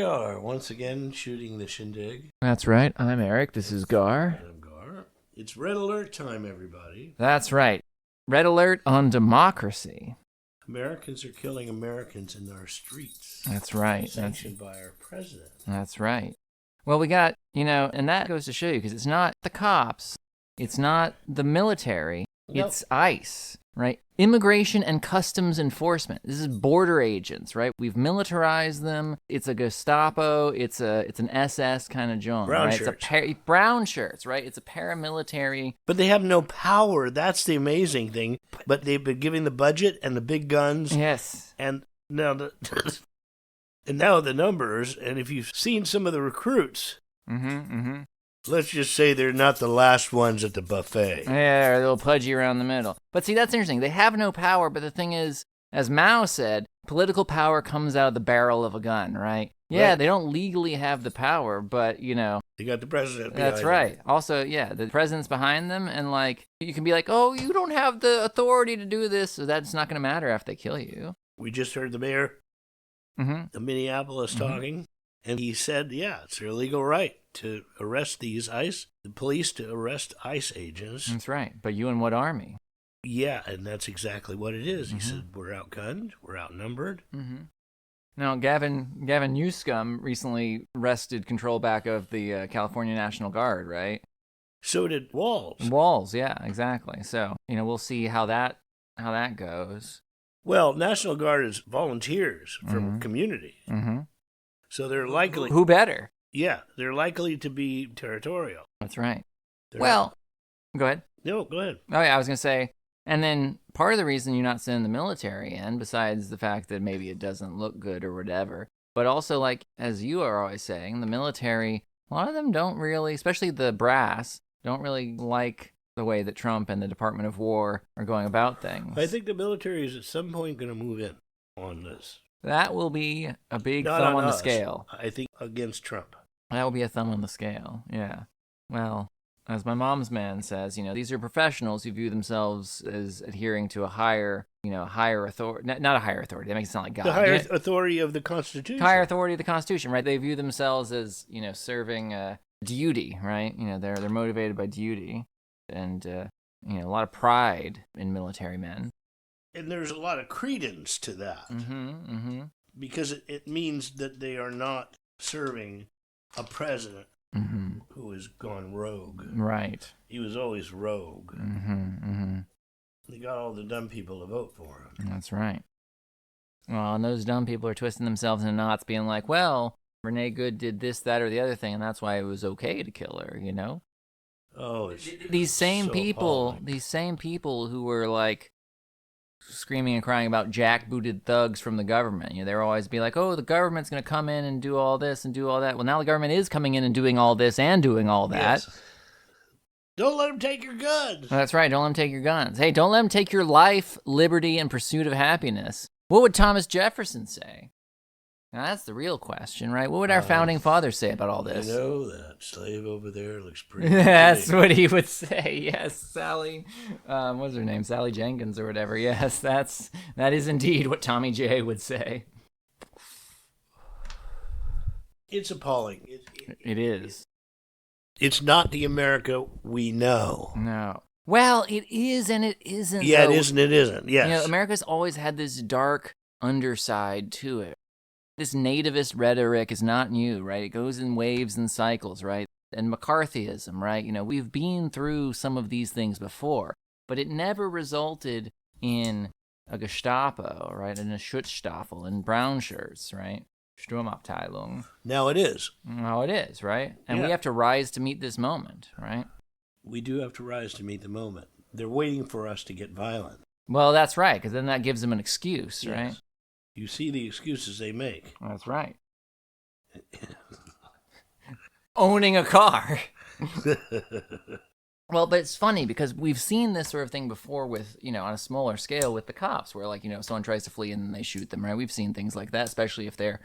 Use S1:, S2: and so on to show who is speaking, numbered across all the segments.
S1: we are, once again shooting the Shindig.
S2: That's right. I'm Eric. This is Garr.
S1: I'm Garr. It's red alert time, everybody.
S2: That's right. Red alert on democracy.
S1: Americans are killing Americans in our streets.
S2: That's right.
S1: Sanctioned by our president.
S2: That's right. Well, we got, and that goes to show you, because it's not the cops, it's not the military, it's ICE, right? Immigration and Customs Enforcement. This is border agents, right? We've militarized them. It's a Gestapo. It's an SS kind of joint,
S1: Brown
S2: right?
S1: shirts.
S2: It's brown shirts, right? It's a paramilitary.
S1: But they have no power. That's the amazing thing. But they've been giving the budget and the big guns.
S2: Yes.
S1: And now the numbers. And if you've seen some of the recruits, let's just say they're not the last ones at the buffet.
S2: Yeah, they'll pudge you around the middle. But see, that's interesting. They have no power, but the thing is, as Mao said, political power comes out of the barrel of a gun, right? Yeah, They don't legally have the power, but,
S1: They got the president behind
S2: That's right.
S1: them.
S2: Also, the president's behind them, and, you can be like, oh, you don't have the authority to do this, so that's not going to matter after they kill you.
S1: We just heard the mayor of Minneapolis talking, and he said, it's their legal right to arrest the police to arrest ICE agents.
S2: That's right. But you and what army?
S1: Yeah, and that's exactly what it is. He said, we're outgunned, we're outnumbered.
S2: Now, Gavin Newscomb recently wrested control back of the California National Guard, right?
S1: So did Walls.
S2: Walls, yeah, exactly. So, we'll see how that goes.
S1: Well, National Guard is volunteers from community. So they're likely...
S2: Who better?
S1: Yeah, they're likely to be territorial.
S2: That's right.
S1: They're
S2: go ahead.
S1: No, go ahead.
S2: Oh, yeah, I was going to say, and then part of the reason you're not sending the military in, besides the fact that maybe it doesn't look good or whatever, but also, as you are always saying, the military, a lot of them don't really, especially the brass, don't really like the way that Trump and the Department of War are going about things.
S1: I think the military is at some point going to move in on this.
S2: That will be a big
S1: Not
S2: thumb on the
S1: us.
S2: scale.
S1: I think against Trump.
S2: That will be a thumb on the scale, yeah. Well, as my mom's man says, these are professionals who view themselves as adhering to a higher authority. Not a higher authority. That makes it sound like God.
S1: The higher authority of the Constitution.
S2: Higher authority of the Constitution, right? They view themselves as, serving duty, right? They're motivated by duty. And, a lot of pride in military men.
S1: And there's a lot of credence to that. Because it means that they are not serving a president who has gone rogue.
S2: Right.
S1: He was always rogue. They got all the dumb people to vote for him.
S2: That's right. Well, and those dumb people are twisting themselves in knots, being like, well, Renée Good did this, that, or the other thing, and that's why it was okay to kill her,
S1: Oh, it's
S2: these same
S1: so
S2: people,
S1: appalling.
S2: these same people who were screaming and crying about jackbooted thugs from the government. They were always be like, "Oh, the government's going to come in and do all this and do all that." Well, now the government is coming in and doing all this and doing all that.
S1: Yes. Don't let them take your guns.
S2: That's right. Don't let them take your guns. Hey, don't let them take your life, liberty, and pursuit of happiness. What would Thomas Jefferson say? Now, that's the real question, right? What would our founding fathers say about all this?
S1: That slave over there looks pretty.
S2: That's what he would say. Yes, Sally. What's her name? Sally Jenkins or whatever. Yes, that is indeed what Tommy J would say.
S1: It's appalling.
S2: It is.
S1: It's not the America we know.
S2: No. Well, it is and it isn't.
S1: Yeah,
S2: though.
S1: it isn't. It isn't. Yes.
S2: America's always had this dark underside to it. This nativist rhetoric is not new, right? It goes in waves and cycles, right? And McCarthyism, right? We've been through some of these things before, but it never resulted in a Gestapo, right? In a Schutzstaffel, in brown shirts, right? Sturmabteilung.
S1: Now it is.
S2: Now it is, right? And we
S1: Yeah.
S2: have to rise to meet this moment, right?
S1: We do have to rise to meet the moment. They're waiting for us to get violent.
S2: Well, that's right, because then that gives them an excuse,
S1: Yes.
S2: right?
S1: You see the excuses they make.
S2: That's right. Owning a car. Well, but it's funny because we've seen this sort of thing before with, on a smaller scale with the cops where, someone tries to flee and then they shoot them, right? We've seen things like that, especially if they're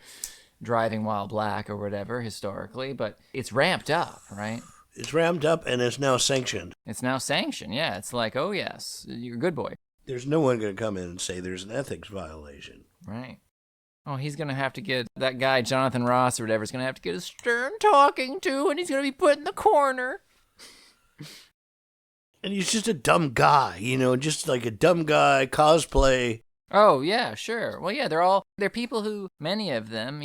S2: driving while black or whatever historically, but it's ramped up, right?
S1: It's ramped up and it's now sanctioned.
S2: It's now sanctioned, yeah. It's like, oh, yes, you're a good boy.
S1: There's no one going to come in and say there's an ethics violation.
S2: Right. Oh, he's going to have to get that guy, Jonathan Ross or whatever, is going to have to get a stern talking to, and he's going to be put in the corner.
S1: And he's just a dumb guy, just like a dumb guy, cosplay.
S2: Oh, yeah, sure. Well, yeah, they're people who, many of them,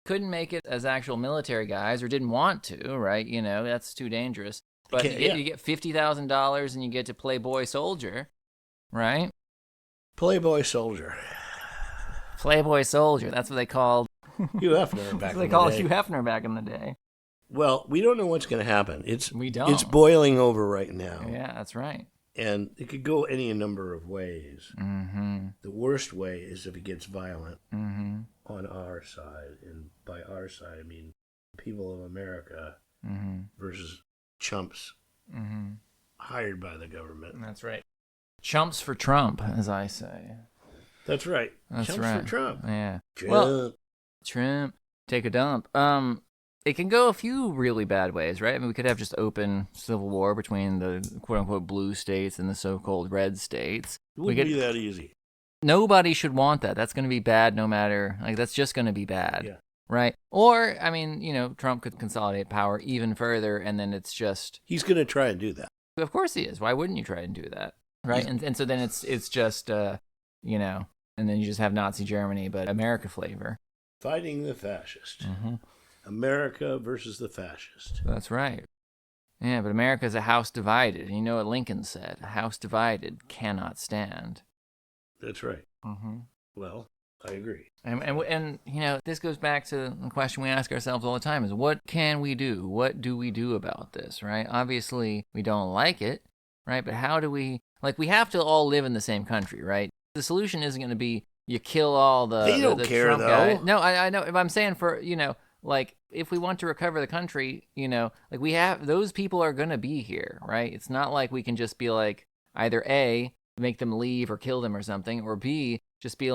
S2: couldn't make it as actual military guys or didn't want to, right? That's too dangerous. But you get $50,000 and you get to play boy soldier, right?
S1: Playboy soldier.
S2: Playboy soldier. That's what they called
S1: Hugh Hefner back in the day.
S2: That's what they called Hugh Hefner back in the day.
S1: Well, we don't know what's going to happen.
S2: We don't.
S1: It's boiling over right now.
S2: Yeah, that's right.
S1: And it could go any number of ways.
S2: Mm-hmm.
S1: The worst way is if it gets violent
S2: mm-hmm.
S1: on our side. And by our side, I mean people of America
S2: mm-hmm.
S1: versus chumps
S2: mm-hmm.
S1: hired by the government.
S2: That's right. Chumps for Trump, as I say.
S1: That's right.
S2: That's
S1: chumps
S2: right.
S1: for Trump.
S2: Yeah.
S1: Trump.
S2: Well, Trump, take a dump. It can go a few really bad ways, right? I mean, we could have just open civil war between the quote-unquote blue states and the so-called red states.
S1: It wouldn't be that easy.
S2: Nobody should want that. That's going to be bad no matter. That's just going to be bad.
S1: Yeah.
S2: Right? Or, I mean, Trump could consolidate power even further, and then it's just...
S1: He's going to try and do that.
S2: Of course he is. Why wouldn't you try and do that? Right? And so then it's just, and then you just have Nazi Germany, but America flavor.
S1: Fighting the fascist.
S2: Mm-hmm.
S1: America versus the fascist.
S2: That's right. Yeah, but America's a house divided. And you know what Lincoln said? A house divided cannot stand.
S1: That's right.
S2: Mm-hmm.
S1: Well, I agree.
S2: And this goes back to the question we ask ourselves all the time is, what can we do? What do we do about this, right? Obviously, we don't like it, right? But how do we... we have to all live in the same country, right? The solution isn't going to be you kill all the...
S1: They don't
S2: the
S1: care,
S2: Trump
S1: though.
S2: guy. No, I know. If I'm saying for, if we want to recover the country, we have... Those people are going to be here, right? It's not like we can just be either A, make them leave or kill them or something, or B, just be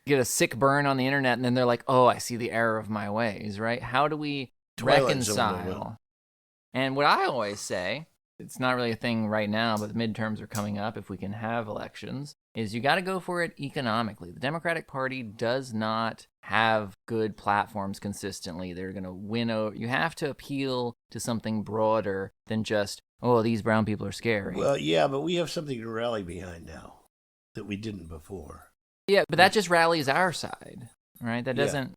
S2: get a sick burn on the internet, and then they're like, oh, I see the error of my ways, right? How do we reconcile? And what I always say, it's not really a thing right now, but the midterms are coming up if we can have elections, is you got to go for it economically. The Democratic Party does not have good platforms consistently. They're going to win over. You have to appeal to something broader than just, oh, these brown people are scary.
S1: Well, yeah, but we have something to rally behind now that we didn't before.
S2: Yeah, but that just rallies our side, right? That doesn't...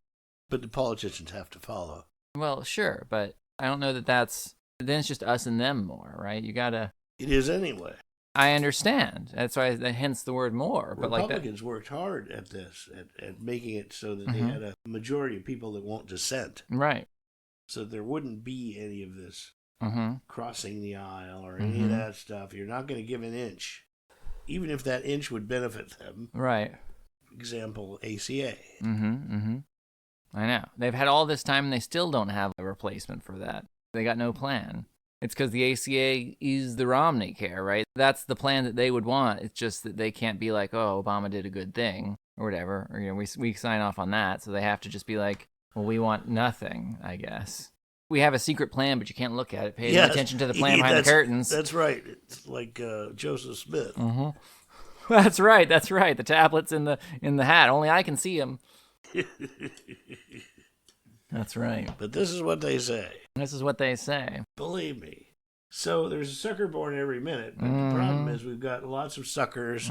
S1: But the politicians have to follow.
S2: Well, sure, but I don't know that's... Then it's just us and them more, right? You gotta...
S1: It is anyway.
S2: I understand. That's why, hence the word more. But
S1: Republicans worked hard at this, at making it so that they had a majority of people that won't dissent.
S2: Right.
S1: So there wouldn't be any of this crossing the aisle or any of that stuff. You're not going to give an inch, even if that inch would benefit them.
S2: Right.
S1: Example, ACA.
S2: I know. They've had all this time and they still don't have a replacement for that. They got no plan. It's because the ACA is the Romney care, right? That's the plan that they would want. It's just that they can't be like, oh, Obama did a good thing or whatever. Or, we sign off on that. So they have to just be like, well, we want nothing, I guess. We have a secret plan, but you can't look at it. Pay attention to the plan behind the curtains.
S1: That's right. It's like Joseph Smith.
S2: That's right. The tablets in the hat. Only I can see them. That's right.
S1: But this is what they say. Believe me. So there's a sucker born every minute. But the problem is we've got lots of suckers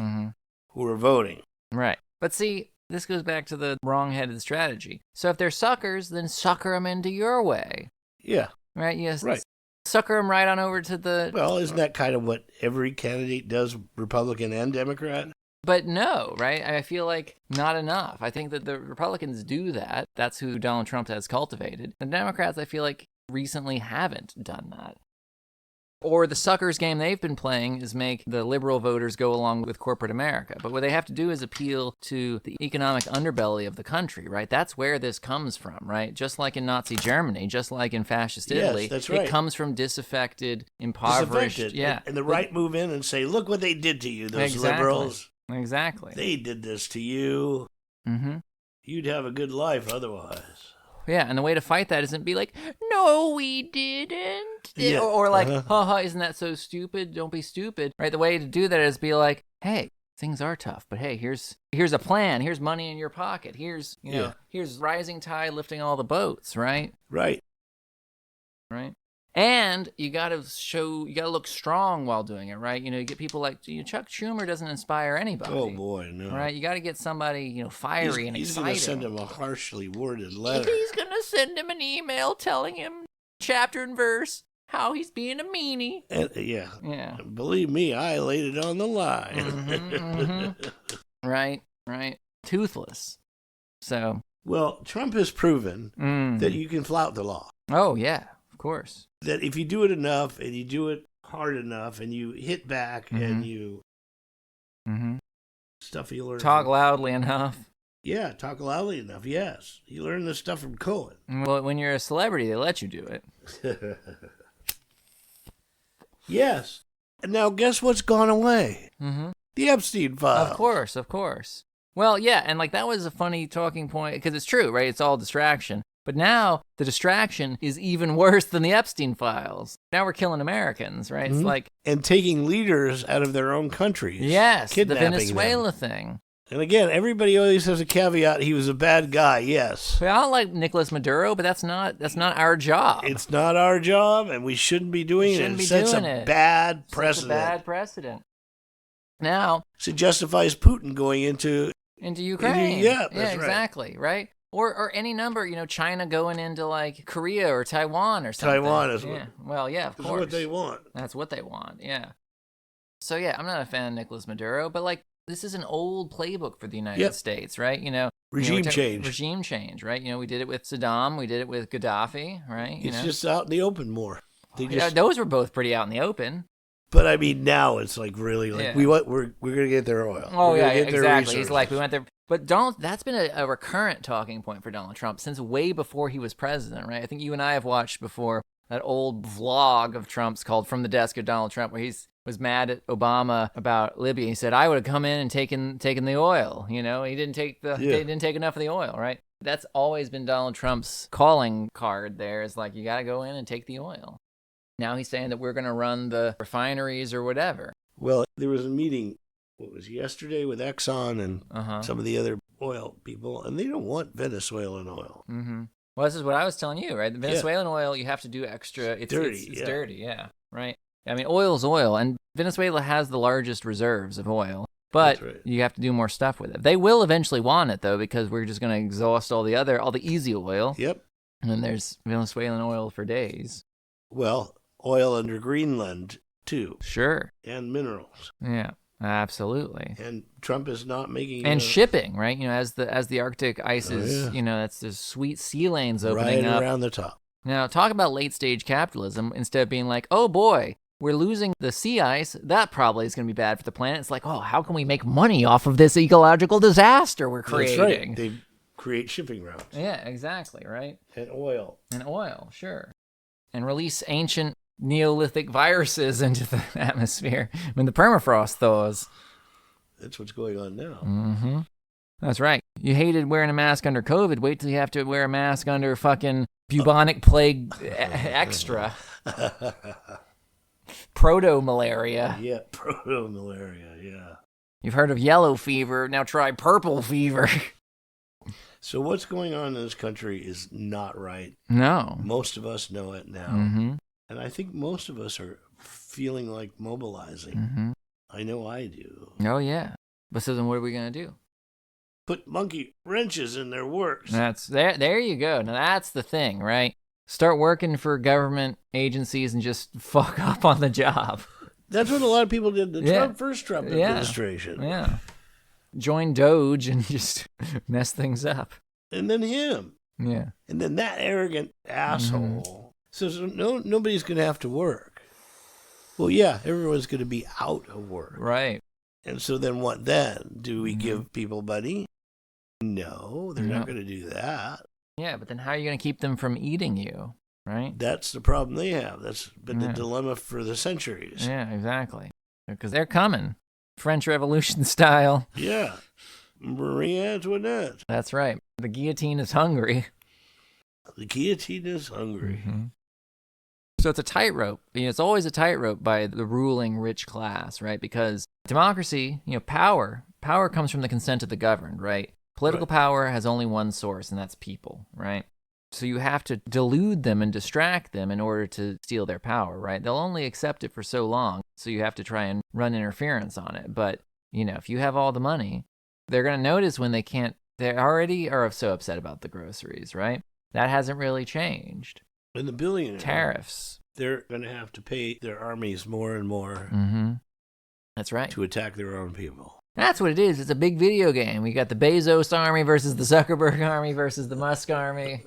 S1: who are voting.
S2: Right. But see, this goes back to the wrong-headed strategy. So if they're suckers, then sucker them into your way.
S1: Yeah.
S2: Right? Yes.
S1: Right.
S2: Sucker them right on over to the...
S1: Well, isn't that kind of what every candidate does, Republican and Democrat?
S2: But no, right? I feel like not enough. I think that the Republicans do that. That's who Donald Trump has cultivated. The Democrats, I feel like, recently haven't done that. Or the suckers game they've been playing is make the liberal voters go along with corporate America. But what they have to do is appeal to the economic underbelly of the country, right? That's where this comes from, right? Just like in Nazi Germany, just like in fascist Italy.
S1: Yes, that's right.
S2: It comes from disaffected, impoverished. Yeah.
S1: And the right move in and say, look what they did to you, those liberals.
S2: Exactly.
S1: They did this to you. You'd have a good life otherwise.
S2: Yeah, and the way to fight that isn't be like, no, we didn't.
S1: Yeah.
S2: Or like, haha, isn't that so stupid? Don't be stupid. Right? The way to do that is be like, hey, things are tough, but hey, here's a plan. Here's money in your pocket. Here's here's rising tide lifting all the boats, right?
S1: Right.
S2: Right. And you gotta look strong while doing it, right? You get people like Chuck Schumer doesn't inspire anybody.
S1: Oh boy, no.
S2: Right? You gotta get somebody, fiery and
S1: he's
S2: exciting.
S1: He's gonna send him a harshly worded letter.
S2: He's gonna send him an email telling him chapter and verse how he's being a meanie.
S1: Yeah. Believe me, I laid it on the line.
S2: Mm-hmm. Right. Toothless. So.
S1: Well, Trump has proven that you can flout the law.
S2: Oh, yeah, of course.
S1: That if you do it enough and you do it hard enough and you hit back and you stuff you learn.
S2: Talk loudly enough.
S1: Yeah, talk loudly enough, yes. You learn this stuff from Cohen.
S2: Well, when you're a celebrity, they let you do it.
S1: Yes. And now guess what's gone away? The Epstein files.
S2: Of course. Well, yeah, and that was a funny talking point, because it's true, right? It's all distraction. But now the distraction is even worse than the Epstein files. Now we're killing Americans, right? It's
S1: and taking leaders out of their own countries.
S2: Yes, the Venezuela
S1: them.
S2: Thing.
S1: And again, everybody always has a caveat. He was a bad guy, yes.
S2: Well, I don't like Nicolás Maduro, but that's not our job.
S1: It's not our job, and we shouldn't be doing it. It sets a bad precedent.
S2: Now,
S1: so it justifies Putin going into
S2: Ukraine.
S1: That's right.
S2: Exactly, right? Or any number, China going into Korea or Taiwan or something.
S1: Taiwan is
S2: well, yeah, of course.
S1: That's what they want.
S2: That's what they want, yeah. So yeah, I'm not a fan of Nicolás Maduro, but this is an old playbook for the United States, right?
S1: Regime change.
S2: Regime change, right? We did it with Saddam, we did it with Gaddafi, right?
S1: It's just out in the open more.
S2: Those were both pretty out in the open.
S1: But I mean, now it's really we're gonna get their oil.
S2: Oh yeah, exactly. He's we went there. But that's been a recurrent talking point for Donald Trump since way before he was president, right? I think you and I have watched before that old vlog of Trump's called From the Desk of Donald Trump, where he was mad at Obama about Libya. He said, "I would have come in and taken the oil." He didn't take they didn't take enough of the oil, right? That's always been Donald Trump's calling card. There is you got to go in and take the oil. Now he's saying that we're going to run the refineries or whatever.
S1: Well, there was a meeting, yesterday with Exxon and some of the other oil people, and they don't want Venezuelan oil.
S2: Mm-hmm. Well, this is what I was telling you, right? The Venezuelan oil, you have to do extra. It's dirty. It's dirty, yeah, right? I mean, oil's oil, and Venezuela has the largest reserves of oil, but you have to do more stuff with it. They will eventually want it, though, because we're just going to exhaust all the easy oil.
S1: Yep.
S2: And then there's Venezuelan oil for days.
S1: Well, oil under Greenland, too.
S2: Sure.
S1: And minerals.
S2: Yeah, absolutely.
S1: And Trump is not making...
S2: And shipping, right? as the Arctic ices, that's the sweet sea lanes opening up.
S1: Right around the top.
S2: Now, talk about late-stage capitalism instead of being oh boy, we're losing the sea ice. That probably is going to be bad for the planet. It's how can we make money off of this ecological disaster we're creating?
S1: That's right. They create shipping routes.
S2: Yeah, exactly, right?
S1: And oil.
S2: Sure. And release ancient Neolithic viruses into the atmosphere when the permafrost thaws.
S1: That's what's going on now.
S2: Mm-hmm. That's right. You hated wearing a mask under COVID. Wait till you have to wear a mask under fucking bubonic plague extra. Proto-malaria.
S1: Yeah, proto-malaria, yeah.
S2: You've heard of yellow fever. Now try purple fever.
S1: So what's going on in this country is not right.
S2: No.
S1: Most of us know it now.
S2: Mm-hmm.
S1: And I think most of us are feeling like mobilizing.
S2: Mm-hmm.
S1: I know I do.
S2: Oh, yeah. But so then what are we going to do?
S1: Put monkey wrenches in their works.
S2: There you go. Now that's the thing, right? Start working for government agencies and just fuck up on the job.
S1: That's what a lot of people did in the first Trump administration.
S2: Yeah. Join Doge and just mess things up.
S1: And then him.
S2: Yeah.
S1: And then that arrogant asshole. Mm-hmm. So nobody's going to have to work. Well, yeah, everyone's going to be out of work.
S2: Right.
S1: And so then what then? Do we give people money? No, they're not going to do that.
S2: Yeah, but then how are you going to keep them from eating you, right?
S1: That's the problem they have. That's been the dilemma for the centuries.
S2: Yeah, exactly. Because they're coming. French Revolution style.
S1: Yeah. Marie Antoinette.
S2: That's right. The guillotine is hungry.
S1: The guillotine is hungry.
S2: Mm-hmm. So it's a tightrope. It's always a tightrope by the ruling rich class, right? Because democracy, power comes from the consent of the governed, right? Political power has only one source, and that's people, right? So you have to delude them and distract them in order to steal their power, right? They'll only accept it for so long, so you have to try and run interference on it. But, if you have all the money, they're going to notice when they can't. They already are so upset about the groceries, right? That hasn't really changed.
S1: And the billionaires.
S2: Tariffs.
S1: They're going to have to pay their armies more and more.
S2: Mm-hmm. That's right.
S1: To attack their own people.
S2: That's what it is. It's a big video game. We got the Bezos army versus the Zuckerberg army versus the Musk army.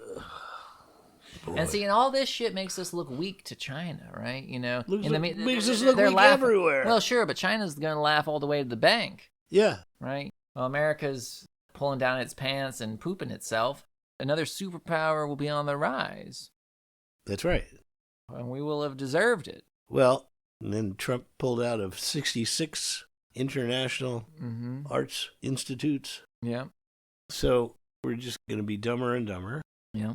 S2: Boy. And see, and all this shit makes us look weak to China, right?
S1: Makes us look weak everywhere.
S2: Well, sure, but China's going to laugh all the way to the bank.
S1: Yeah.
S2: Right? Well, America's pulling down its pants and pooping itself. Another superpower will be on the rise.
S1: That's right.
S2: And we will have deserved it.
S1: Well, and then Trump pulled out of 66 international arts institutes.
S2: Yeah.
S1: So we're just going to be dumber and dumber.
S2: Yeah.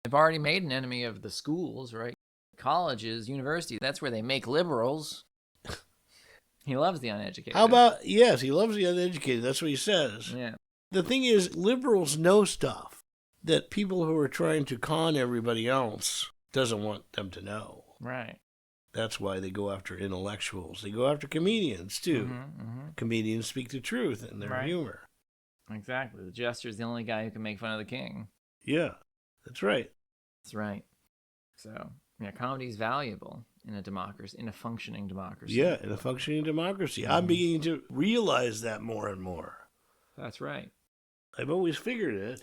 S2: They've already made an enemy of the schools, right? Colleges, universities, that's where they make liberals. He loves the uneducated.
S1: How about, yes, he loves the uneducated. That's what he says.
S2: Yeah.
S1: The thing is, liberals know stuff that people who are trying to con everybody else doesn't want them to know.
S2: Right.
S1: That's why they go after intellectuals. They go after comedians, too. Comedians speak the truth in their humor.
S2: Exactly. The jester's the only guy who can make fun of the king.
S1: Yeah, that's right.
S2: That's right. So, comedy's valuable in a democracy, in a functioning democracy.
S1: Yeah, in a functioning democracy. I'm beginning to realize that more and more.
S2: That's right.
S1: I've always figured it.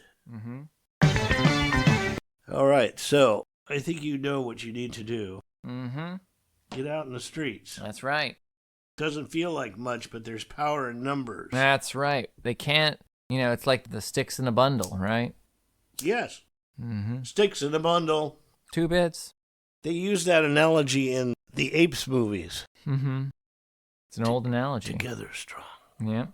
S1: All right, so I think you know what you need to do. Get out in the streets.
S2: That's right.
S1: Doesn't feel like much, but there's power in numbers.
S2: That's right. They can't, it's like the sticks in a bundle, right?
S1: Yes. Sticks in a bundle.
S2: 2 bits.
S1: They use that analogy in the Apes movies.
S2: It's an old analogy.
S1: Together strong.
S2: Yeah.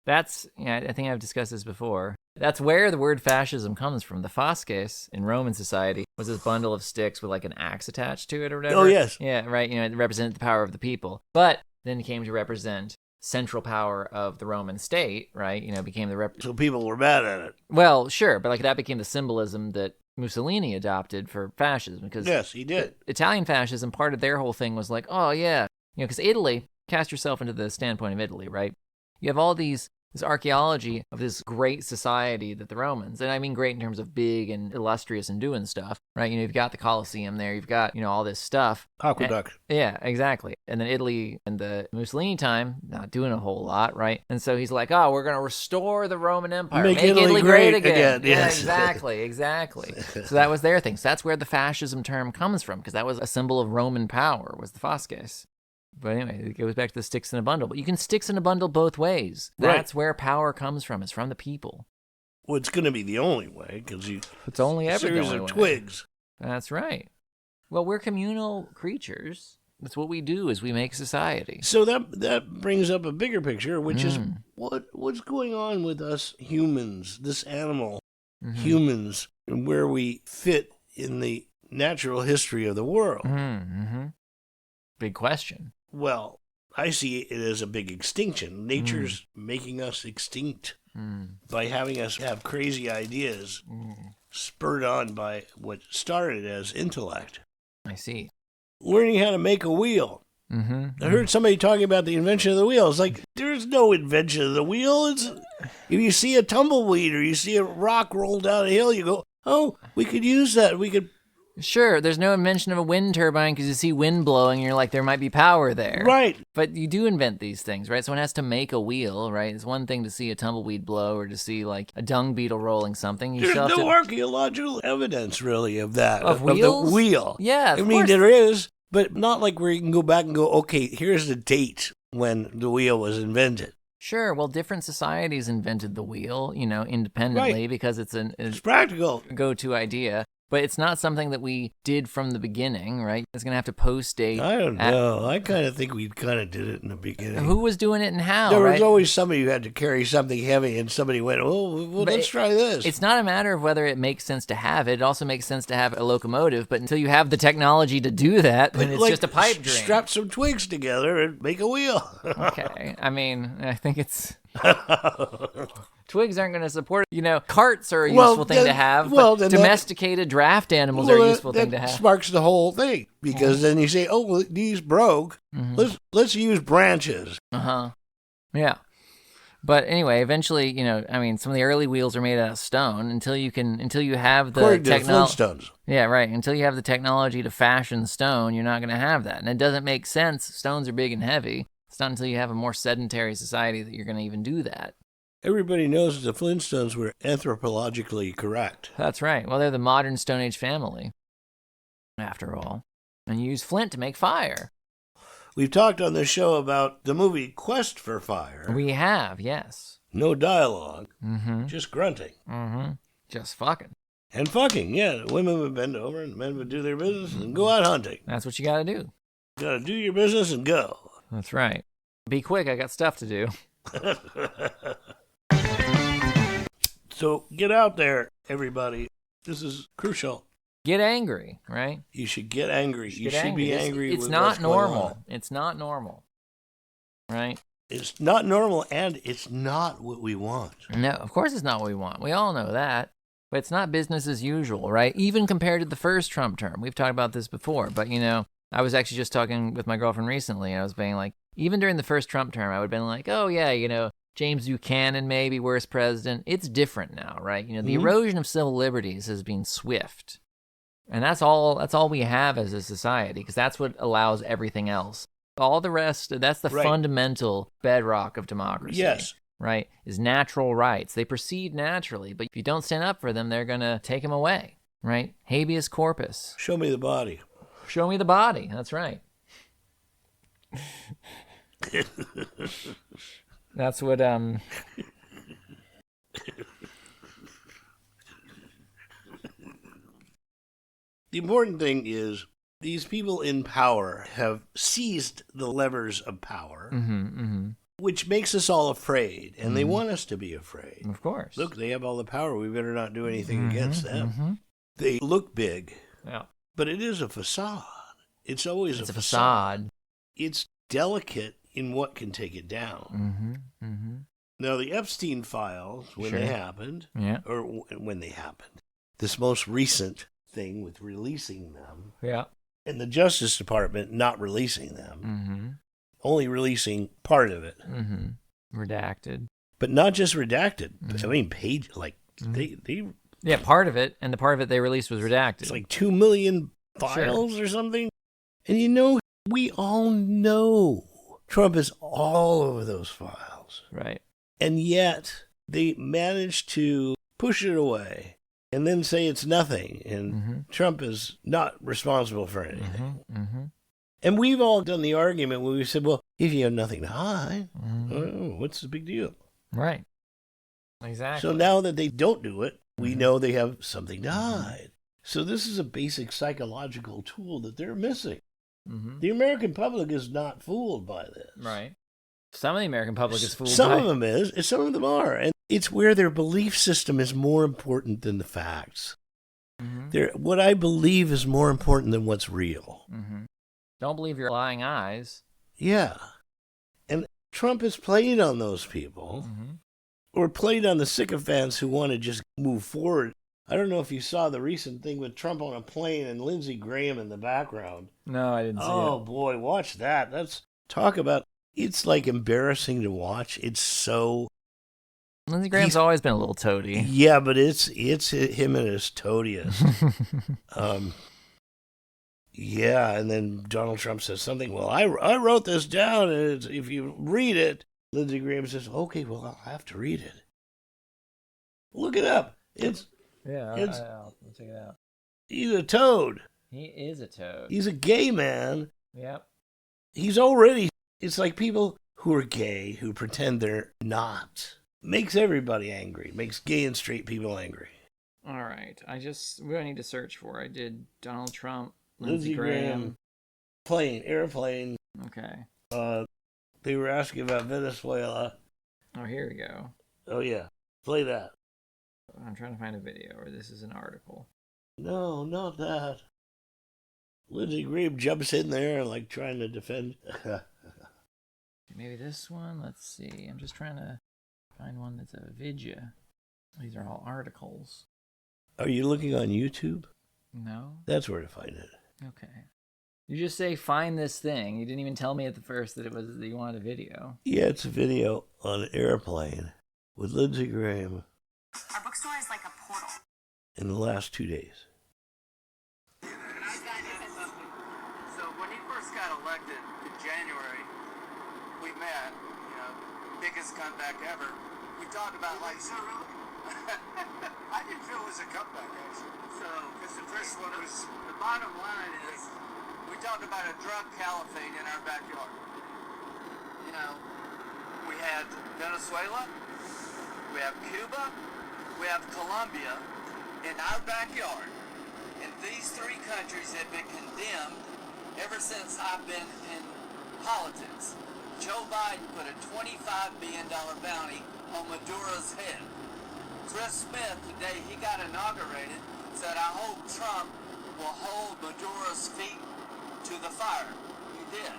S2: That's, I think I've discussed this before. That's where the word fascism comes from. The fasces in Roman society was this bundle of sticks with like an axe attached to it or whatever.
S1: Oh, yes.
S2: Yeah, right. It represented the power of the people. But then it came to represent central power of the Roman state, right? Became the
S1: So people were mad at it.
S2: Well, sure, but that became the symbolism that Mussolini adopted for fascism. Because
S1: yes, he did.
S2: Italian fascism, part of their whole thing was like, oh yeah, because Italy, cast yourself into the standpoint of Italy, right? You have all this archaeology of this great society that the Romans, and I mean great in terms of big and illustrious and doing stuff, right? You've got the Colosseum there, you've got, all this stuff.
S1: Aqueduct.
S2: Yeah, exactly. And then Italy in the Mussolini time, not doing a whole lot, right? And so he's like, oh, we're going to restore the Roman Empire.
S1: Make Italy great again.
S2: Yes. Yeah, exactly. So that was their thing. So that's where the fascism term comes from, because that was a symbol of Roman power, was the fasces. But anyway, it goes back to the sticks in a bundle. But you can sticks in a bundle both ways. That's where power comes from. It's from the people.
S1: Well, it's going to be the only way, because
S2: it's only ever the only
S1: series of
S2: way.
S1: Twigs.
S2: That's right. Well, we're communal creatures. That's what we do, is we make society.
S1: So that brings up a bigger picture, which is what's going on with us humans, this animal, humans, and where we fit in the natural history of the world.
S2: Big question.
S1: Well, I see it as a big extinction. Nature's making us extinct by having us have crazy ideas spurred on by what started as intellect.
S2: I see.
S1: Learning how to make a wheel. I heard somebody talking about the invention of the wheel. It's like, there's no invention of the wheel. If you see a tumbleweed or you see a rock roll down a hill, you go, oh, we could use that. We could.
S2: Sure, there's no invention of a wind turbine because you see wind blowing and you're like, there might be power there.
S1: Right.
S2: But you do invent these things, right? Someone has to make a wheel, right? It's one thing to see a tumbleweed blow or to see like a dung beetle rolling something.
S1: There's no archaeological evidence really of that.
S2: Of wheels?
S1: Of the wheel.
S2: Yeah, of
S1: course. I mean, there is, but not like where you can go back and go, okay, here's the date when the wheel was invented.
S2: Sure. Well, different societies invented the wheel, independently because it's practical go-to idea. But it's not something that we did from the beginning, right? It's going to have to post-date.
S1: I don't know. I kind of think we kind of did it in the beginning.
S2: Who was doing it and how,
S1: There
S2: right?
S1: was always somebody who had to carry something heavy, and somebody went, well, let's try this.
S2: It's not a matter of whether it makes sense to have it. It also makes sense to have a locomotive, but until you have the technology to do that, then it's just a pipe dream.
S1: Strap some twigs together and make a wheel.
S2: Okay. I mean, I think it's... Twigs aren't going to support it. You know, carts are a useful thing to have, but domesticated draft animals are a useful thing to have.
S1: That sparks the whole thing, because then you say, oh, well, these broke. Let's use branches.
S2: Yeah. But anyway, eventually, you know, I mean, some of the early wheels are made out of stone until you have the
S1: technology.
S2: Yeah, right. Until you have the technology to fashion stone, you're not going to have that. And it doesn't make sense. Stones are big and heavy. It's not until you have a more sedentary society that you're going to even do that.
S1: Everybody knows the Flintstones were anthropologically correct.
S2: That's right. Well, they're the modern Stone Age family, after all. And you use flint to make fire.
S1: We've talked on this show about the movie Quest for Fire.
S2: We have, yes.
S1: No dialogue, just grunting.
S2: Just fucking.
S1: And fucking, yeah. The women would bend over and the men would do their business and go out hunting.
S2: That's what you got to do.
S1: You got to do your business and go.
S2: That's right. Be quick, I got stuff to do.
S1: So get out there, everybody. This is crucial.
S2: Get angry, right?
S1: You should get angry. You should be angry.
S2: It's not normal. It's not normal, right?
S1: It's not normal, and it's not what we want.
S2: No, of course it's not what we want. We all know that. But it's not business as usual, right? Even compared to the first Trump term. We've talked about this before, but, you know, I was actually just talking with my girlfriend recently, and I was being like, even during the first Trump term, I would have been like, oh, yeah, you know, James Buchanan maybe worst president. It's different now, right? You know, the erosion of civil liberties has been swift. And that's all we have as a society, because that's what allows everything else. All the rest, that's the fundamental bedrock of democracy.
S1: Yes.
S2: Right? Is natural rights. They proceed naturally, but if you don't stand up for them, they're going to take them away, right? Habeas corpus.
S1: Show me the body.
S2: Show me the body. That's right. That's what,
S1: The important thing is these people in power have seized the levers of power, which makes us all afraid, and they want us to be afraid.
S2: Of course.
S1: Look, they have all the power. We better not do anything against them. They look big, but it is a facade. It's always a facade. It's delicate in what can take it down. Now, the Epstein files, when they happened, or when they happened, this most recent thing with releasing them, and the Justice Department not releasing them, only releasing part of it,
S2: redacted,
S1: but not just redacted. I mean, page they
S2: part of it, and the part of it they released was redacted.
S1: It's like 2 million files or something, and you know, we all know Trump is all over those files,
S2: right?
S1: And yet they managed to push it away and then say it's nothing, and Trump is not responsible for anything. And we've all done the argument where we said, well, if you have nothing to hide, what's the big deal?
S2: Right. Exactly.
S1: So now that they don't do it, we know they have something to hide. So this is a basic psychological tool that they're missing. The American public is not fooled by this.
S2: Right. Some of the American public is fooled by it.
S1: Some of them is, and some of them are. And it's where their belief system is more important than the facts. What I believe is more important than what's real.
S2: Don't believe your lying eyes.
S1: Yeah. And Trump has played on those people, or played on the sycophants who want to just move forward. I don't know if you saw the recent thing with Trump on a plane and Lindsey Graham in the background.
S2: No, I didn't see it.
S1: Oh, boy, watch that. Talk about, it's like embarrassing to watch. It's so...
S2: Lindsey Graham's always been a little toady.
S1: Yeah, but it's him and his toadiest. Yeah, and then Donald Trump says something, well, I wrote this down, and if you read it, Lindsey Graham says, okay, well, I'll have to read it. Look it up.
S2: I'll check it out.
S1: He's a toad.
S2: He is a toad.
S1: He's a gay man.
S2: Yep.
S1: It's like people who are gay, who pretend they're not. Makes everybody angry. Makes gay and straight people angry.
S2: All right. What do I need to search for? I did Donald Trump,
S1: Lindsey Graham, airplane.
S2: Okay.
S1: They were asking about Venezuela.
S2: Oh, here we go.
S1: Oh, yeah. Play that.
S2: I'm trying to find a video, or this is an article.
S1: No, not that. Lindsey Graham jumps in there like trying to defend.
S2: Maybe this one? Let's see. I'm just trying to find one that's a video. These are all articles.
S1: Are you looking on YouTube?
S2: No.
S1: That's where to find it.
S2: Okay. You just say, find this thing. You didn't even tell me at the first that you wanted a video.
S1: Yeah, it's a video on an airplane with Lindsey Graham.
S3: Our bookstore is like a portal.
S1: In the last 2 days.
S4: So when he first got elected in January, we met, biggest comeback ever. We talked about I didn't feel it was a comeback, actually. So, because the first one was, the bottom line is, we talked about a drug caliphate in our backyard. We had Venezuela, we have Cuba, we have Colombia in our backyard. And these three countries have been condemned ever since I've been in politics. Joe Biden put a $25 billion bounty on Maduro's head. Chris Smith, today he got inaugurated, said, I hope Trump will hold Maduro's feet to the fire. He did.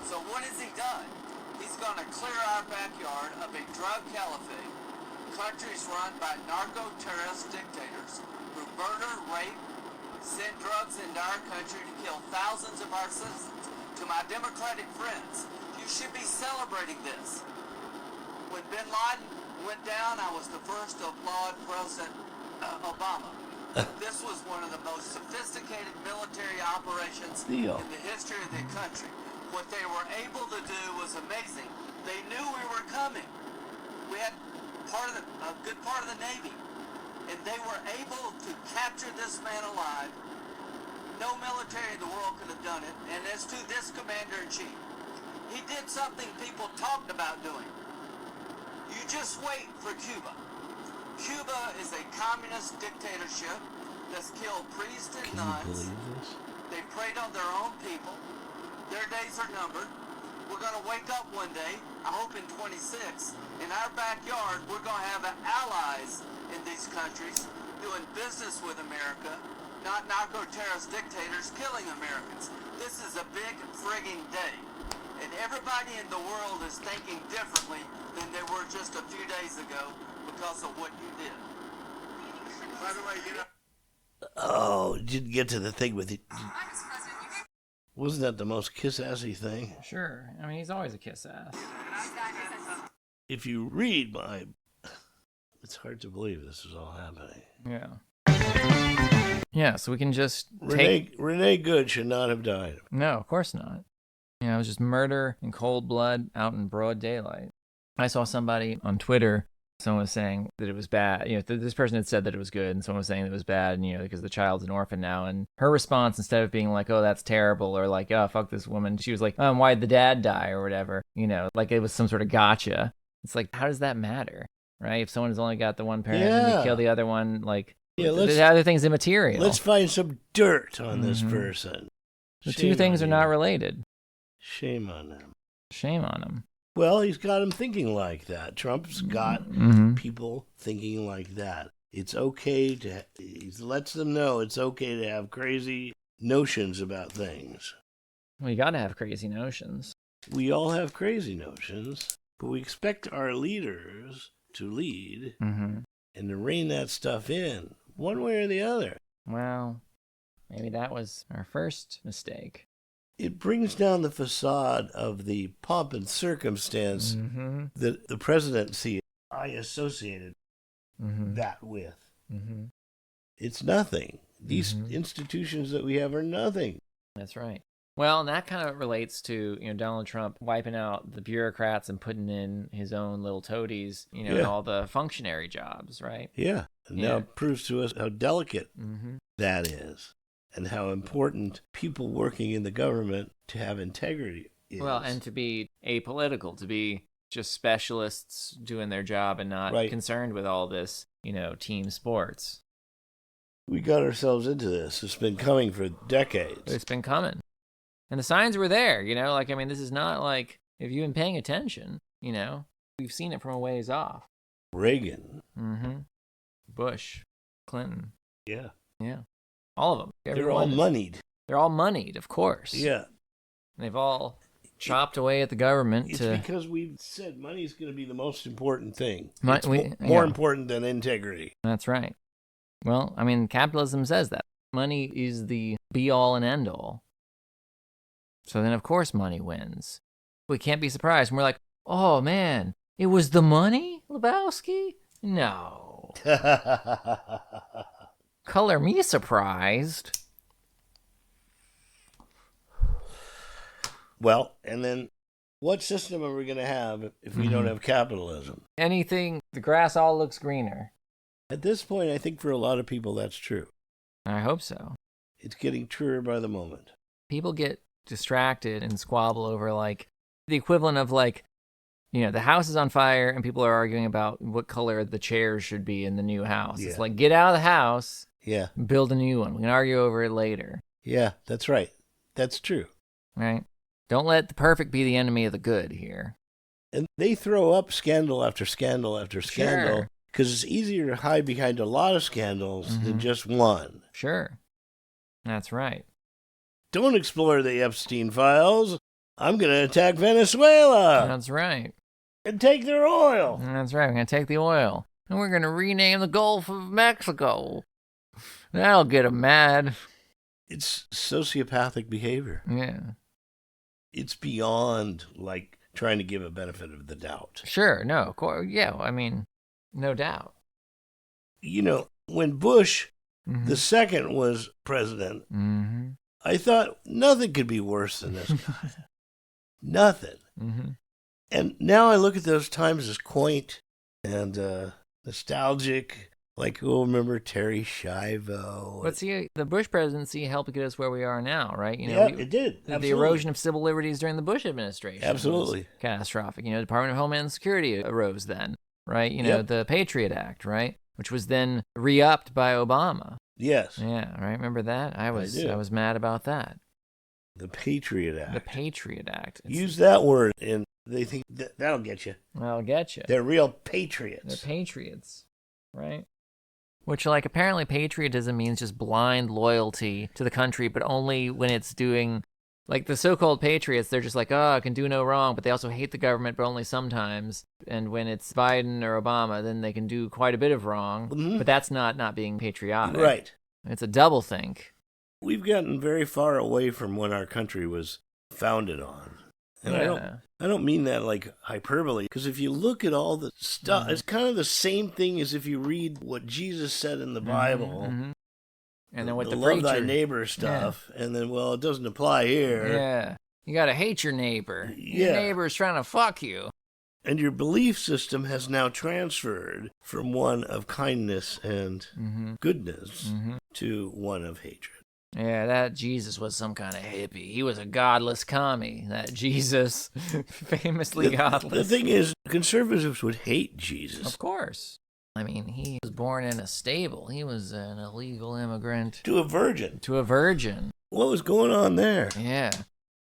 S4: So what has he done? He's going to clear our backyard of a drug caliphate, countries run by narco-terrorist dictators who murder, rape, send drugs into our country to kill thousands of our citizens. To my Democratic friends, you should be celebrating this. When bin Laden went down, I was the first to applaud President Obama. This was one of the most sophisticated military operations in the history of the country. What they were able to do was amazing. They knew we were coming. We had a good part of the Navy, and they were able to capture this man alive. No military in the world could have done it. And as to this commander-in-chief, he did something people talked about doing. You just wait for Cuba. Cuba is a communist dictatorship that's killed priests and nuns. They preyed on their own people. Their days are numbered. We're going to wake up one day, I hope in 26, in our backyard, we're going to have allies in these countries doing business with America, not narco-terrorist dictators killing Americans. This is a big frigging day. And everybody in the world is thinking differently than they were just a few days ago because of what you did. By the way,
S1: Oh, didn't get to the thing with it. Wasn't that the most kiss-assy thing?
S2: Sure. I mean, he's always a kiss-ass.
S1: If you read my... It's hard to believe this is all happening.
S2: Yeah. Yeah, so we can just
S1: Renée Good should not have died.
S2: No, of course not. It was just murder in cold blood out in broad daylight. I saw somebody on Twitter, someone was saying that it was bad. This person had said that it was good, and someone was saying it was bad, because the child's an orphan now. And her response, instead of being like, oh, that's terrible, or like, oh, fuck this woman, she was like, why'd the dad die, or whatever. Like it was some sort of gotcha. It's like, how does that matter, right? If someone has only got the one parent and they kill the other one, like, the other thing's immaterial.
S1: Let's find some dirt on this person.
S2: The two things are not related.
S1: Shame on them.
S2: Shame on him.
S1: Well, he's got him thinking like that. Trump's got people thinking like that. It's okay to... He lets them know it's okay to have crazy notions about things.
S2: Well, you got to have crazy notions.
S1: We all have crazy notions, but we expect our leaders to lead and to rein that stuff in, one way or the other.
S2: Well, maybe that was our first mistake.
S1: It brings down the facade of the pomp and circumstance that the presidency I associated that with. It's nothing. These institutions that we have are nothing.
S2: That's right. Well, and that kind of relates to, Donald Trump wiping out the bureaucrats and putting in his own little toadies, in all the functionary jobs, right?
S1: Yeah. And now it proves to us how delicate that is. And how important people working in the government to have integrity is.
S2: Well, and to be apolitical, to be just specialists doing their job and not concerned with all this, team sports.
S1: We got ourselves into this. It's been coming for decades.
S2: It's been coming. And the signs were there, this is not like, if you've been paying attention, we've seen it from a ways off.
S1: Reagan.
S2: Mm-hmm. Bush. Clinton.
S1: Yeah.
S2: Yeah. All of them.
S1: They're all moneyed.
S2: They're all moneyed, of course.
S1: Yeah.
S2: And they've all chopped away at the government.
S1: It's because we've said money's going to be the most important thing.
S2: It's
S1: more important than integrity.
S2: That's right. Well, capitalism says that. Money is the be-all and end-all. So then, of course, money wins. We can't be surprised. And we're like, oh, man, it was the money, Lebowski? No. Color me surprised.
S1: Well, and then what system are we going to have if we don't have capitalism?
S2: Anything, the grass all looks greener.
S1: At this point, I think for a lot of people that's true.
S2: I hope so.
S1: It's getting truer by the moment.
S2: People get distracted and squabble over, the equivalent of, the house is on fire and people are arguing about what color the chairs should be in the new house.
S1: Yeah.
S2: It's like, get out of the house.
S1: Yeah.
S2: Build a new one. We can argue over it later.
S1: Yeah, that's right. That's true.
S2: Right? Don't let the perfect be the enemy of the good here.
S1: And they throw up scandal after scandal after scandal because it's easier to hide behind a lot of scandals than just one.
S2: Sure. That's right.
S1: Don't explore the Epstein files. I'm going to attack Venezuela.
S2: That's right.
S1: And take their oil.
S2: That's right. We're going to take the oil. And we're going to rename the Gulf of Mexico. That'll get them mad.
S1: It's sociopathic behavior.
S2: Yeah.
S1: It's beyond, trying to give a benefit of the doubt.
S2: Sure. No, of course. Yeah, no doubt.
S1: When Bush, the second, was president, I thought nothing could be worse than this guy. Nothing. And now I look at those times as quaint and nostalgic. We'll remember Terry Schiavo.
S2: But see, the Bush presidency helped get us where we are now, right?
S1: It did.
S2: The erosion of civil liberties during the Bush administration.
S1: Absolutely.
S2: Was catastrophic. Department of Homeland Security arose then, right? The Patriot Act, right? Which was then re-upped by Obama.
S1: Yes.
S2: Yeah, right. Remember that? I was mad about that.
S1: The Patriot Act.
S2: The Patriot Act.
S1: Use that word, and they think that'll get you.
S2: That'll get you.
S1: They're real patriots.
S2: They're patriots, right? Which, apparently patriotism means just blind loyalty to the country, but only when it's doing, the so-called patriots, they're just it can do no wrong, but they also hate the government, but only sometimes. And when it's Biden or Obama, then they can do quite a bit of wrong, but that's not being patriotic.
S1: Right.
S2: It's a doublethink.
S1: We've gotten very far away from what our country was founded on. And I don't mean that like hyperbole, because if you look at all the stuff, it's kind of the same thing as if you read what Jesus said in the Bible.
S2: And then what the
S1: love
S2: preacher,
S1: thy neighbor stuff, and then, well, it doesn't apply here.
S2: Yeah. You gotta hate your neighbor. Your neighbor's trying to fuck you.
S1: And your belief system has now transferred from one of kindness and goodness to one of hatred.
S2: Yeah, that Jesus was some kind of hippie. He was a godless commie. That Jesus, famously godless.
S1: The thing is, conservatives would hate Jesus.
S2: Of course. I mean, he was born in a stable. He was an illegal immigrant.
S1: To a virgin.
S2: To a virgin.
S1: What was going on there?
S2: Yeah.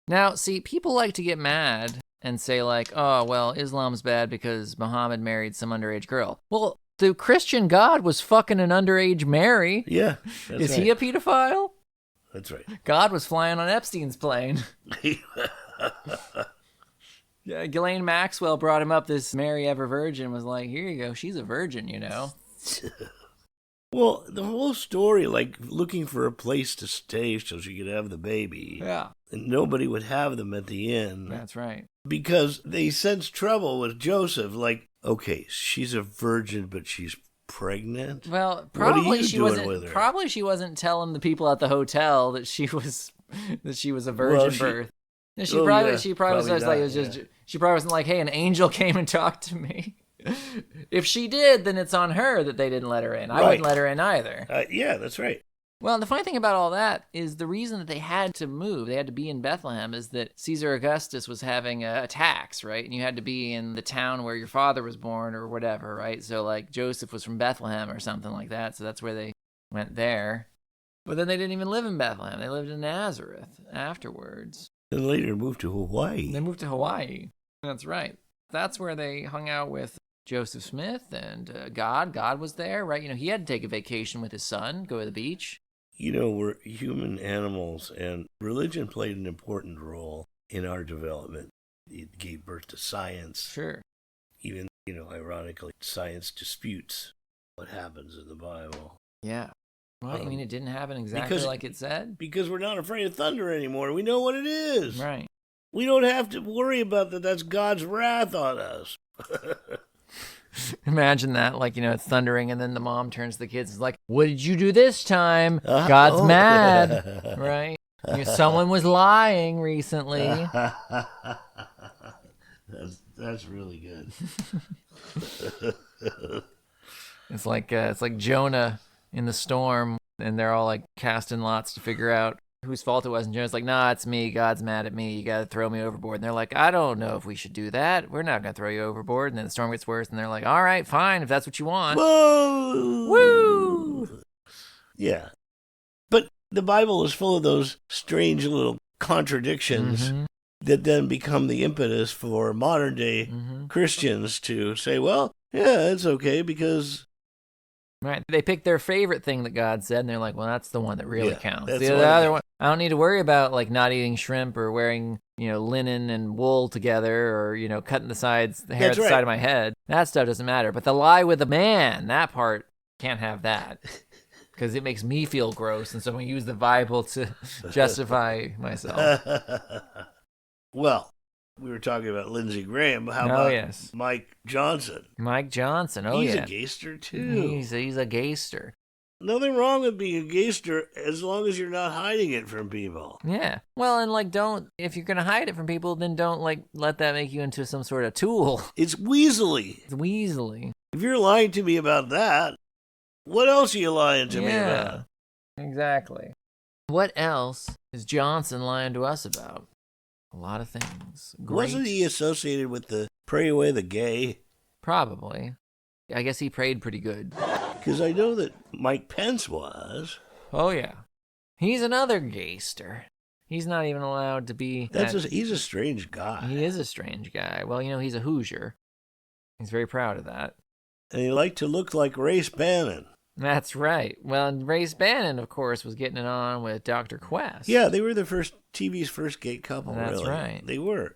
S2: Now, see, people like to get mad and say, oh, well, Islam's bad because Muhammad married some underage girl. Well, the Christian God was fucking an underage Mary.
S1: Yeah.
S2: Is he a pedophile?
S1: That's right.
S2: God was flying on Epstein's plane. Yeah, Ghislaine Maxwell brought him up. This Mary Ever Virgin was like, here you go. She's a virgin, you know.
S1: Well, the whole story, looking for a place to stay so she could have the baby.
S2: Yeah.
S1: And nobody would have them at the inn.
S2: That's right.
S1: Because they sensed trouble with Joseph. Okay, she's a virgin, but she's pregnant.
S2: Well, probably she wasn't.
S1: With her?
S2: Probably she wasn't telling the people at the hotel that she was a virgin birth. She probably wasn't like, hey, an angel came and talked to me. If she did, then it's on her that they didn't let her in. I wouldn't let her in either.
S1: Yeah, that's right.
S2: Well, the funny thing about all that is the reason that they had to move, they had to be in Bethlehem, is that Caesar Augustus was having a tax, right? And you had to be in the town where your father was born or whatever, right? So, Joseph was from Bethlehem or something like that. So that's where they went there. But then they didn't even live in Bethlehem. They lived in Nazareth afterwards.
S1: And later moved to Hawaii.
S2: They moved to Hawaii. That's right. That's where they hung out with Joseph Smith and God. God was there, right? He had to take a vacation with his son, go to the beach.
S1: We're human animals, and religion played an important role in our development. It gave birth to science.
S2: Sure.
S1: Even, ironically, science disputes what happens in the Bible.
S2: Yeah. Well, you mean it didn't happen exactly like it said?
S1: Because we're not afraid of thunder anymore. We know what it is.
S2: Right.
S1: We don't have to worry about that. That's God's wrath on us.
S2: Imagine that, it's thundering, and then the mom turns to the kids and is like, what did you do this time? God's mad. Right? Someone was lying recently.
S1: That's really good.
S2: It's like Jonah in the storm, and they're all casting lots to figure out whose fault it was. And Jonah's like, nah, it's me. God's mad at me. You got to throw me overboard. And they're like, I don't know if we should do that. We're not going to throw you overboard. And then the storm gets worse, and they're like, all right, fine, if that's what you want.
S1: Whoa!
S2: Woo!
S1: Yeah. But the Bible is full of those strange little contradictions that then become the impetus for modern day Christians to say, well, yeah, it's okay because...
S2: Right. They pick their favorite thing that God said, and they're like, well, that's the one that really counts.
S1: That's
S2: The other one, I don't need to worry about not eating shrimp or wearing, linen and wool together or, cutting the hair at the side of my head. That stuff doesn't matter. But the lie with a man, that part, can't have that. Because it makes me feel gross, and so I use the Bible to justify myself.
S1: Well, we were talking about Lindsey Graham. How about Mike Johnson?
S2: Mike Johnson,
S1: he's a gayster, too.
S2: He's a gayster.
S1: Nothing wrong with being a gayster as long as you're not hiding it from people.
S2: Yeah. Well, and if you're going to hide it from people, then don't let that make you into some sort of tool.
S1: It's weaselly. If you're lying to me about that, what else are you lying to me about?
S2: Exactly. What else is Johnson lying to us about? A lot of things.
S1: Wasn't he associated with the Pray Away the Gay?
S2: Probably. I guess he prayed pretty good.
S1: Because I know that Mike Pence was.
S2: Oh, yeah. He's another gayster. He's not even allowed to be...
S1: He's a strange guy.
S2: He is a strange guy. Well, he's a Hoosier. He's very proud of that.
S1: And he liked to look like Race Bannon.
S2: That's right. Well, and Race Bannon, of course, was getting it on with Dr. Quest.
S1: Yeah, they were TV's first gay couple,
S2: That's
S1: really.
S2: Right.
S1: They were.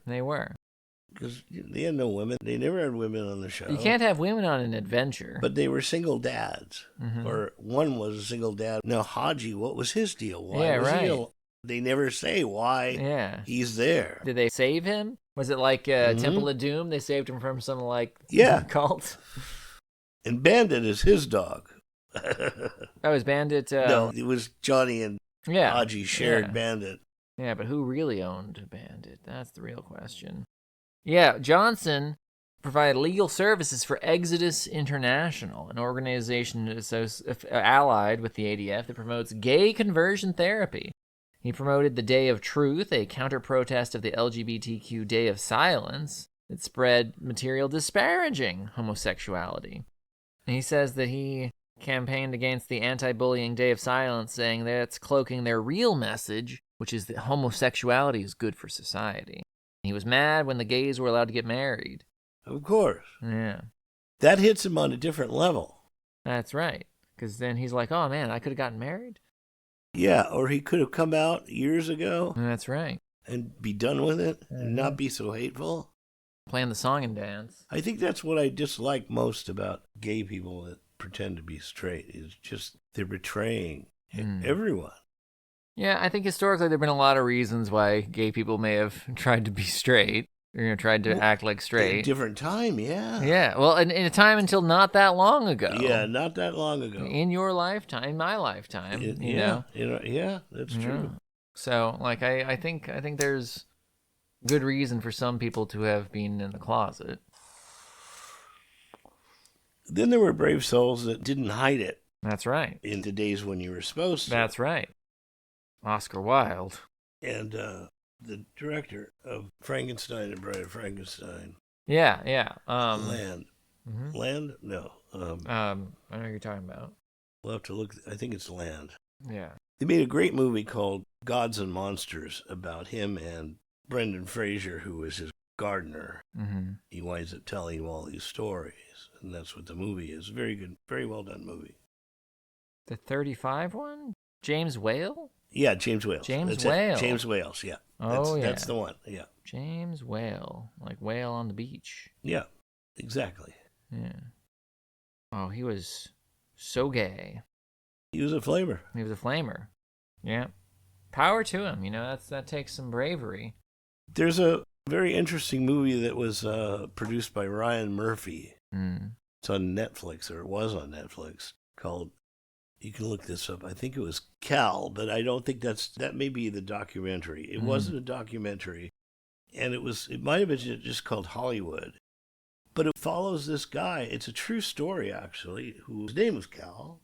S2: Because
S1: they had no women. They never had women on the show.
S2: You can't have women on an adventure.
S1: But they were single dads. Or one was a single dad. Now, Haji, what was his deal? Why was he they never say why he's there.
S2: Did they save him? Was it like Temple of Doom? They saved him from some cult?
S1: And Bandit is his dog.
S2: That was Bandit.
S1: No, it was Johnny and Haji shared Bandit.
S2: Yeah, but who really owned Bandit? That's the real question. Yeah, Johnson provided legal services for Exodus International, an organization allied with the ADF that promotes gay conversion therapy. He promoted the Day of Truth, a counter-protest of the LGBTQ Day of Silence that spread material disparaging homosexuality. And he says that he campaigned against the anti-bullying Day of Silence, saying that it's cloaking their real message, which is that homosexuality is good for society. He was mad when the gays were allowed to get married.
S1: Of course.
S2: Yeah.
S1: That hits him on a different level.
S2: That's right. Because then he's like, oh man, I could have gotten married?
S1: Yeah, or he could have come out years ago.
S2: That's right.
S1: And be done with it and not be so hateful.
S2: Playing the song and dance.
S1: I think that's what I dislike most about gay people that pretend to be straight, is just they're betraying everyone.
S2: Yeah, I think historically there have been a lot of reasons why gay people may have tried to be straight, or tried to act like straight.
S1: At a different time, yeah.
S2: Yeah, well, in a time until not that long ago.
S1: Yeah, not that long ago.
S2: In your lifetime, in my lifetime, you know.
S1: Yeah, that's true.
S2: So, I think there's good reason for some people to have been in the closet.
S1: Then there were brave souls that didn't hide it.
S2: That's right.
S1: In the days when you were supposed to.
S2: That's right. Oscar Wilde.
S1: And the director of Frankenstein and Bride of Frankenstein.
S2: Yeah.
S1: Land. Mm-hmm. Land? No.
S2: I know what you're talking about.
S1: We'll have to look. I think it's Land.
S2: Yeah.
S1: They made a great movie called Gods and Monsters about him and Brendan Fraser, who was his gardener.
S2: Mm-hmm.
S1: He winds up telling him all these stories, and that's what the movie is. Very good, very well done movie.
S2: The 35 one? James Whale?
S1: Yeah, James Wales.
S2: James
S1: That's
S2: Whale.
S1: it. James Wales, yeah.
S2: Oh, yeah.
S1: That's the one, yeah.
S2: James Whale. Like whale on the beach.
S1: Yeah, exactly.
S2: Yeah. Oh, he was so gay.
S1: He was a flamer.
S2: He was a flamer. Yeah. Power to him. You know, that takes some bravery.
S1: There's a very interesting movie that was produced by Ryan Murphy.
S2: Mm.
S1: It's on Netflix, or it was on Netflix, called, you can look this up, I think it was Cal, but I don't think that may be the documentary. It wasn't a documentary, and it might have been just called Hollywood. But it follows this guy. It's a true story, actually, whose name was Cal.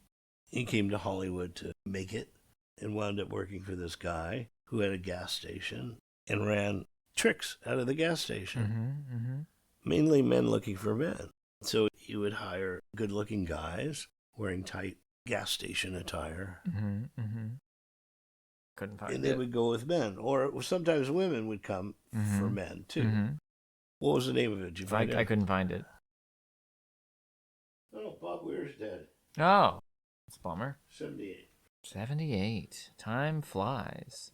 S1: He came to Hollywood to make it and wound up working for this guy who had a gas station and ran tricks out of the gas station.
S2: Mm-hmm, mm-hmm.
S1: Mainly men looking for men. So he would hire good-looking guys wearing tight gas station attire.
S2: Mm-hmm, mm-hmm. Couldn't find it.
S1: And they would go with men. Or sometimes women would come for men, too.
S2: Mm-hmm.
S1: What was the name of it? Did you find it?
S2: I couldn't find it.
S1: Oh, Bob Weir's dead.
S2: Oh, that's a bummer.
S1: 78.
S2: 78. Time flies.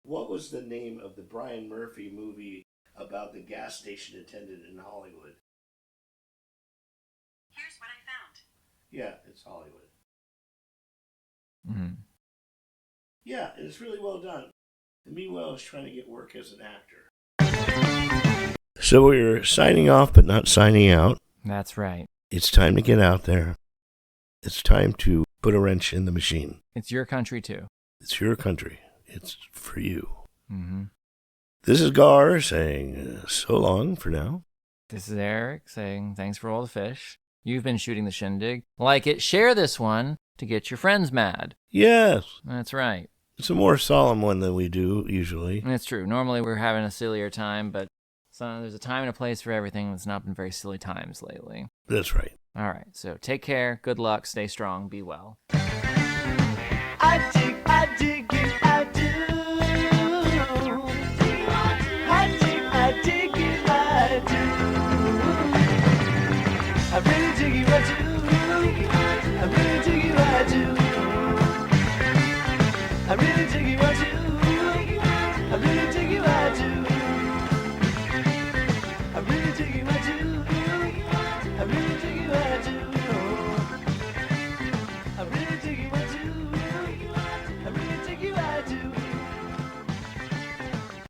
S1: What was the name of the Brian Murphy movie about the gas station attendant in Hollywood?
S3: Here's what I found.
S1: Yeah, it's Hollywood.
S2: Mm-hmm.
S1: Yeah, and it's really well done. And meanwhile, he's trying to get work as an actor. So we're signing off, but not signing out.
S2: That's right.
S1: It's time to get out there. It's time to put a wrench in the machine.
S2: It's your country, too.
S1: It's your country. It's for you.
S2: Mm-hmm.
S1: This is Garr saying so long for now.
S2: This is Eric saying thanks for all the fish. You've been shooting the Shindig. Like it, share this one to get your friends mad.
S1: Yes.
S2: That's right.
S1: It's a more solemn one than we do usually.
S2: It's true. Normally we're having a sillier time, but there's a time and a place for everything. It's not been very silly times lately.
S1: That's right.
S2: All right. So take care. Good luck. Stay strong. Be well.
S5: I dig it, I do. I dig it, I do. I really dig it, I do. I really dig it, I do. I really dig it, I do. I really dig it, I do. I really dig it, I do.